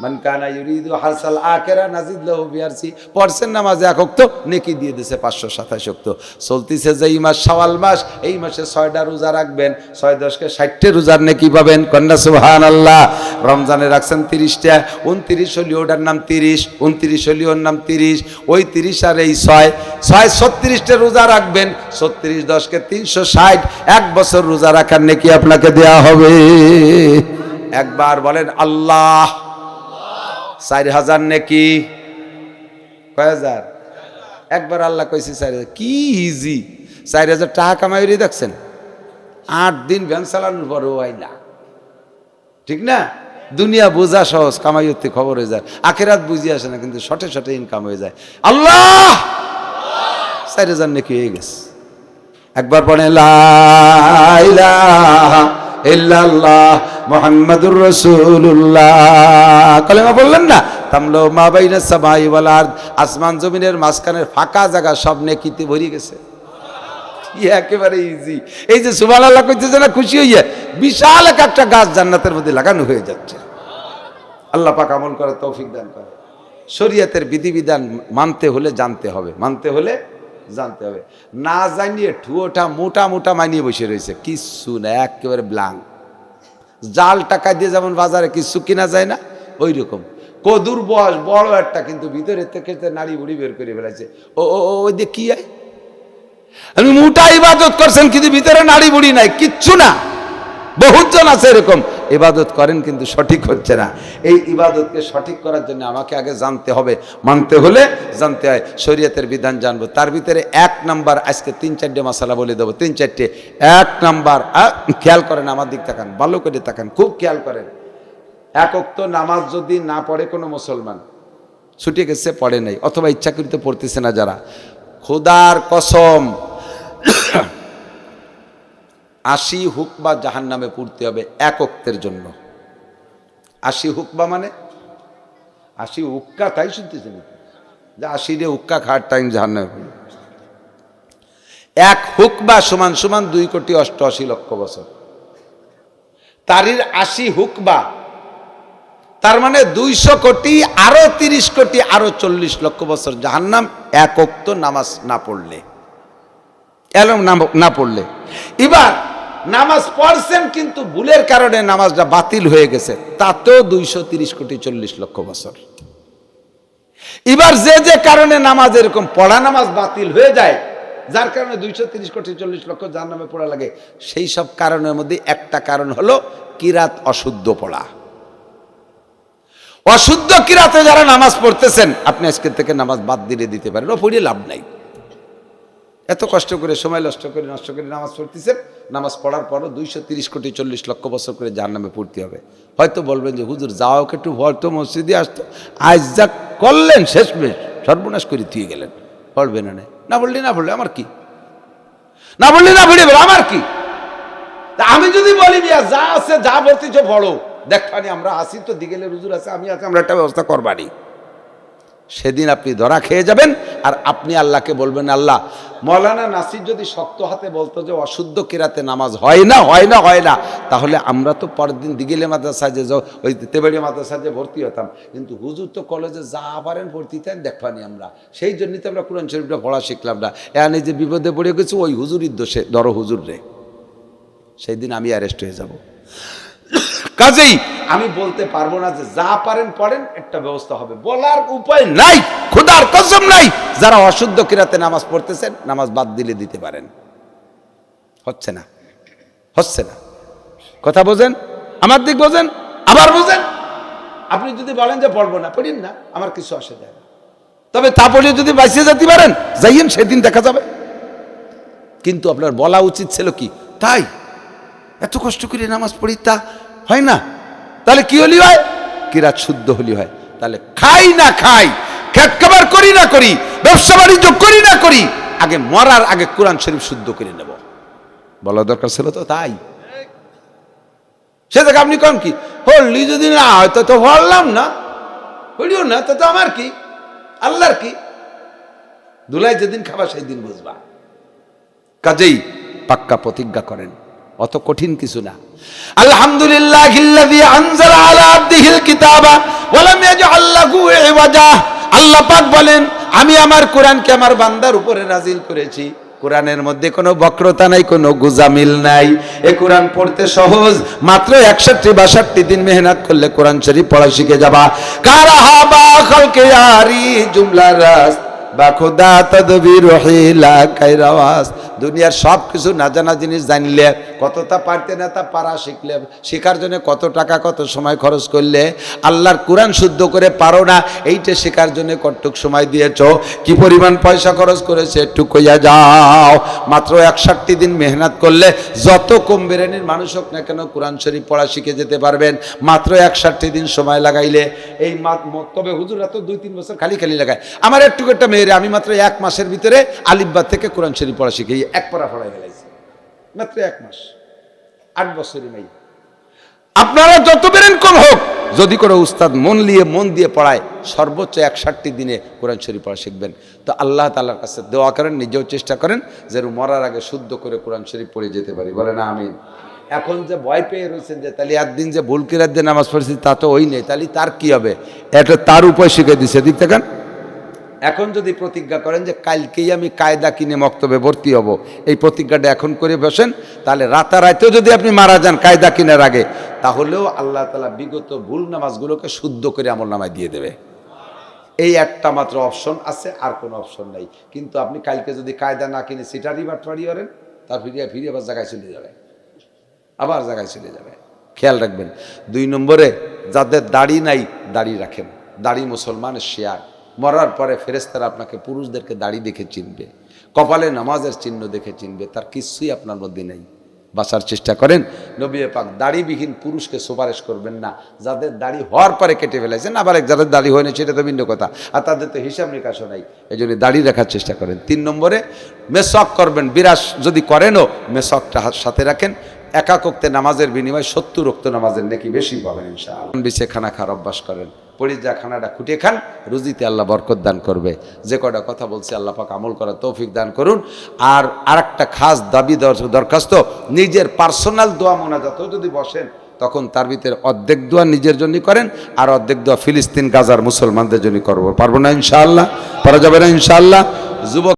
মান কানা ইউরিদু হারসাল আখিরা নাজিদ লাহু ফি হারসি। পড়ছেন নামাজে 1 ওয়াক্ত, নেকি দিয়ে দিয়েছে 527 ওয়াক্ত। চলতিছে যে এই মাস শাওয়াল মাস, এই মাসে 6টা রোজা রাখবেন, 6-10 60 রোজার নেকি পাবেন। কন্যা সুবহানাল্লাহ। রমজানে রাখছেন 30টা, 29 হলি ওটার নাম 30, 29 হলি ওর নাম 30, ওই 30 আর এই 6 36টা রোজা রাখবেন, 36 10 কে 360, 1 বছর রোজা রাখার নেকি আপনাকে দেয়া হবে। একবার বলেন আল্লাহ। 4000 নেকি, কয় হাজার? একবার আল্লাহ কইছে 4000। কি ইজি! 4000 টাকা কামাই রে, দেখছেন 8 দিন ভ্যান চালানোর পরেও হয় না, ঠিক না? দুনিয়া বোঝা সহজ, কামাই হতে খবর হয়ে যায়, আখিরাত বুঝি আসে না, কিন্তু শটে শটে ইনকাম হয়ে যায়। আল্লাহ, 4000 নেকি হয়ে গেছে। একবার বলেন লা ইলাহা ইল্লাল্লাহ মুহাম্মাদুর রাসূলুল্লাহ। কালেমা বললেন না? তামলো মা বাইনাস সামাই ওয়াল আরদ, আসমান জমিনের মাঝখানের ফাঁকা জায়গা সব নেকিতে ভরে গেছে। একেবারে ইজি। এই যে সুবহানাল্লাহ কইতেছে না, খুশি হইয়া বিশাল একটা গাছ জান্নাতের মধ্যে লাগানো হয়ে যাচ্ছে। আল্লাহ পাক আমল করার তৌফিক দান করে। শরীয়তের বিধিবিধান মানতে হলে জানতে হবে, মানতে হলে জানতে হবে। না জানিয়ে ঠুয়োটা মোটা মোটা মানিয়ে বসে রয়েছে, কিচ্ছু না, একেবারে ব্লাঙ্ক। জাল টাকা দিয়ে যেমন বাজারে কিছু কিনা যায় না, ওই রকম কদুর বয়স বড় একটা, কিন্তু ভিতরে থেকে নাড়ি বুড়ি বের করে ফেলাইছে। ও ওই দিয়ে কি হয়, আমি মোটা ইবাদত করছেন কিন্তু ভিতরে নাড়ি বুড়ি নাই, কিচ্ছু না। বহুজন আছে এরকম, ইবাদত করেন কিন্তু সঠিক হচ্ছে না। এই ইবাদতকে সঠিক করার জন্য আমাকে আগে জানতে হবে, মানতে হলে জানতে হয়। শরীয়তের বিধান জানবো, তার ভিতরে 1 নাম্বার, আজকে 3-4টে মাসালা বলে দেবো, 3-4টে। 1 নাম্বার, খেয়াল করেন, আমার দিক তাকান, ভালো করে তাকান, খুব খেয়াল করেন। 1 ওয়াক্ত নামাজ যদি না পড়ে কোনো মুসলমান, ছুটে গেছে, পড়ে নাই, অথবা ইচ্ছাকৃত পড়তেছে না যারা, খোদার কসম 80 হুকবা জাহান নামে পড়তে হবে 1 ওয়াক্তের জন্য। 80 হুকবা মানে 80 হুক্কা, তাই শুনতেছেন যে 80 হুক্কা খাওয়ার টাইম জাহান নামে। 1 হুকবা সমান সমান 2,88,00,000 বছর। তারির 80 হুকবা, তার মানে 200 কোটি, আরো 30 কোটি, আরো 40 লক্ষ বছর জাহান্নাম 1 ওয়াক্ত নামাজ না পড়লে, এলম না পড়লে। এবার নামাজ পড়ছেন কিন্তু ভুলের কারণে নামাজটা বাতিল হয়ে গেছে, তাতেও 230 কোটি 40 লক্ষ বছর। এবার যে কারণে নামাজ এরকম পড়া নামাজ বাতিল হয়ে যায়, যার কারণে 230 কোটি 40 লক্ষ জাহান্নামে পড়া লাগে, সেই সব কারণের মধ্যে একটা কারণ হলো কিরাত অশুদ্ধ পড়া। অশুদ্ধ কিরাতে যারা নামাজ পড়তেছেন, আপনি আজকে থেকে নামাজ বাদ দিয়ে দিতে পারেন, ও পড়িয়ে লাভ নাই। এত কষ্ট করে সময় নষ্ট করে নামাজ পড়তেছেন, নামাজ পড়ার পরও 230 কোটি 40 লক্ষ বছর করে জাহান্নামে পড়তে হবে। হয়তো বলবেন যে হুজুর যাও একটু ভরতো, মসজিদে আসতো, আজ যা করলেন শেষ মেশ, সর্বনাশ করে দিয়ে গেলেন। পড়বে না, না বললে না বললে আমার কি, না বললে না বলে আমার কি। আমি যদি বলি যা আছে যা বলতেছ পড়ো, দেখবানি আমরা আসি তো, দিগেলের হুজুর আছে, আমি আছি, আমরা একটা ব্যবস্থা করবানি। সেদিন আপনি ধরা খেয়ে যাবেন। আর আপনি আল্লাহকে বলবেন, আল্লাহ, মৌলানা নাসির যদি শক্ত হাতে বলতো যে অশুদ্ধ কিরাতে নামাজ হয় না হয় না হয় না, তাহলে আমরা তো পরের দিন দিগেলে মাদ্রাসায় যে ওই তেবাড়ি মাদ্রাসায় যে ভর্তি হতাম, কিন্তু হুজুর তো কলেজে যা পারেন ভর্তি হতেন, দেখবানি আমরা। সেই জন্যই তো আমরা কোরআন শরীফটা পড়া শিখলাম না। এখানে যে বিপদে পড়ে গেছি ওই হুজুরির দোষে, ধরো হুজুর রে, সেই দিন আমি অ্যারেস্ট হয়ে যাব। কাজেই আমি বলতে পারবো না যে যা পারেন পড়েন, একটা ব্যবস্থা হবে, বলার উপায় নাই, খোদার কসম নাই। যারা অশুদ্ধ কিরাতে নামাজ পড়তেছেন, নামাজ বাদ দিলে দিতে পারেন, হচ্ছে না, হচ্ছে না। কথা বোঝেন, আমার দিক বোঝেন, আবার বোঝেন। আপনি যদি বলেন যে পড়বো না, পড়েন না, আমার কিছু আসে যায় না। তবে তা পড়ে যদি বাঁচিয়ে যেতে পারেন, যাইয়েন, সেদিন দেখা যাবে। কিন্তু আপনার বলা উচিত ছিল কি, তাই এত কষ্ট করে নামাজ পড়ি, তা হয় না, তাহলে কি হলি হয়, কিরাত শুদ্ধ হলি হয়। তাহলে খাই না খাই, খেত খাবার করি না করি, ব্যবসা বাণিজ্য করি না করি, আগে মরার আগে কোরআন শরীফ শুদ্ধ করে নেব, বলা দরকার ছিল তো। তাই সে থেকে আপনি কম কি হলি, যদি না হয় তো হরলাম না, হলিও না তো আমার কি, আল্লাহর কি। দুলাই যেদিন খাবা সেই দিন বুঝবা। কাজেই পাক্কা প্রতিজ্ঞা করেন, অত কঠিন কিছু না। আলহামদুলিল্লাহিল্লাযী আনজালা আলা আবদিহিল কিতাবা ওয়া লাম ইয়াজআল লাহু ইওয়াজা। আল্লাহ পাক বলেন, আমি আমার কোরআনকে আমার বান্দার উপরে নাজিল করেছি, কোরআনের মধ্যে কোনো বক্রতা নাই, কোনো গুজামিল নাই। এই কোরআন পড়তে সহজ, মাত্র 61-62 দিন মেহনত করলে কোরআন শরীফ পড়া শিখে যাবা। কারাহা বা খালকে আরি জুমলা রাস বা খোদা তদবির হিলা কায়রাওয়াস। দুনিয়ার সব কিছু না জানা জিনিস জানলে, কতটা পারতে না তা পারা শিখলে, শেখার জন্য কত টাকা কত সময় খরচ করলে, আল্লাহর কোরআন শুদ্ধ করে পারো না, এইটা শেখার জন্য কতটুক সময় দিয়েছ, কি পরিমাণ পয়সা খরচ করেছে একটু কইয়া যাও। মাত্র 61 দিন মেহনত করলে যত কম বেরেনির মানুষ হোক না কেন কোরআন শরীফ পড়া শিখে যেতে পারবেন, মাত্র 61 দিন সময় লাগাইলে। এই তবে হুজুরা তো 2-3 বছর খালি লাগায়। আমার একটু একটা মেয়েরে আমি মাত্র 1 মাসের ভিতরে আলিফবা থেকে কোরআন শরীফ পড়া শিখে এক পড়া পড়াই ফেলাইছি, মাত্র 1 মাস, 8 বছরই মেয়ে। আপনারা যত বেরেন কম হোক, যদি কোনো উস্তাদ মন দিয়ে পড়ায়, সর্বোচ্চ 61 দিনে কোরআন শরীফ পড়া শিখবেন। তো আল্লাহ তাআলার কাছে দোয়া করেন, নিজেও চেষ্টা করেন যেন মরার আগে শুদ্ধ করে কোরআন শরীফ পড়ে যেতে পারি। বলেন আমিন। এখন যে ভয় পেয়ে রয়েছেন যে তাহলে একদিন যে ভুল কিরাত দিয়ে নামাজ পড়েছি তা তো ওই নেই, তাহলে তার কি হবে? এটা তার উপায় শিখে দিছে। দিক থাকেন, এখন যদি প্রতিজ্ঞা করেন যে কালকেই আমি কায়দা কিনে মক্তবে ভর্তি হব, এই প্রতিজ্ঞাটা এখন করে বসেন, তাহলে রাতারাতেও যদি আপনি মারা যান কায়দা কিনার আগে, তাহলেও আল্লাহ তাআলা বিগত ভুল নামাজগুলোকে শুদ্ধ করে আমল নামায় দিয়ে দেবে। এই একটা মাত্র অপশন আছে, আর কোনো অপশন নাই। কিন্তু আপনি কালকে যদি কায়দা না কিনে সিটারি বাটপারি করেন, তার ফিরিয়ে আবার জায়গায় চলে যাবে, আবার জায়গায় চলে যাবে। খেয়াল রাখবেন। 2 নম্বরে, যাদের দাড়ি নাই দাড়ি রাখেন। দাড়ি মুসলমানের শেয়ার। মরার পরে ফেরেশতারা আপনাকে পুরুষদেরকে দাড়ি দেখে চিনবে, কপালে নামাজের চিহ্ন দেখে চিনবে, তার কিছুই আপনার মধ্যে নেই। বাঁচার চেষ্টা করেন। নবী পাক দাড়িবিহীন পুরুষকে সুপারিশ করবেন না। যাদের দাড়ি হওয়ার পরে কেটে ফেলেছেন, আবার যাদের দাড়ি হয়নি সেটা তো ভিন্ন কথা, আর তাদের তো হিসাব নিকাশও নাই, এই জন্য দাড়ি রাখার চেষ্টা করেন। 3 নম্বরে, মেসওয়াক করবেন। বিরাস যদি করেনও মেসওয়াকটা সাথে রাখেন। একাক ওয়াক্তে নামাজের বিনিময়ে 70 ওয়াক্ত নামাজের নেকি বেশি পাবেন ইনশাআল্লাহ। বিছে খানা খাওয়ার অভ্যাস করেন। পরিজা খানাটা খুঁটে খান, রুজিতে আল্লাহ বরকত দান করবে। যে কয়টা কথা বলছি আল্লাহ পাক আমল করার তৌফিক দান করুন। আর আরেকটা খাস দাবি দরখাস্ত, নিজের পার্সোনাল দোয়া মোনাজাতেও যদি বসেন, তখন তার ভিতরে অর্ধেক দোয়া নিজের জন্য করেন, আর অর্ধেক দোয়া ফিলিস্তিন গাজার মুসলমানদের জন্য করবো। পারবো না ইনশাআল্লাহ? পারা যাবে না ইনশাআল্লাহ? যুবক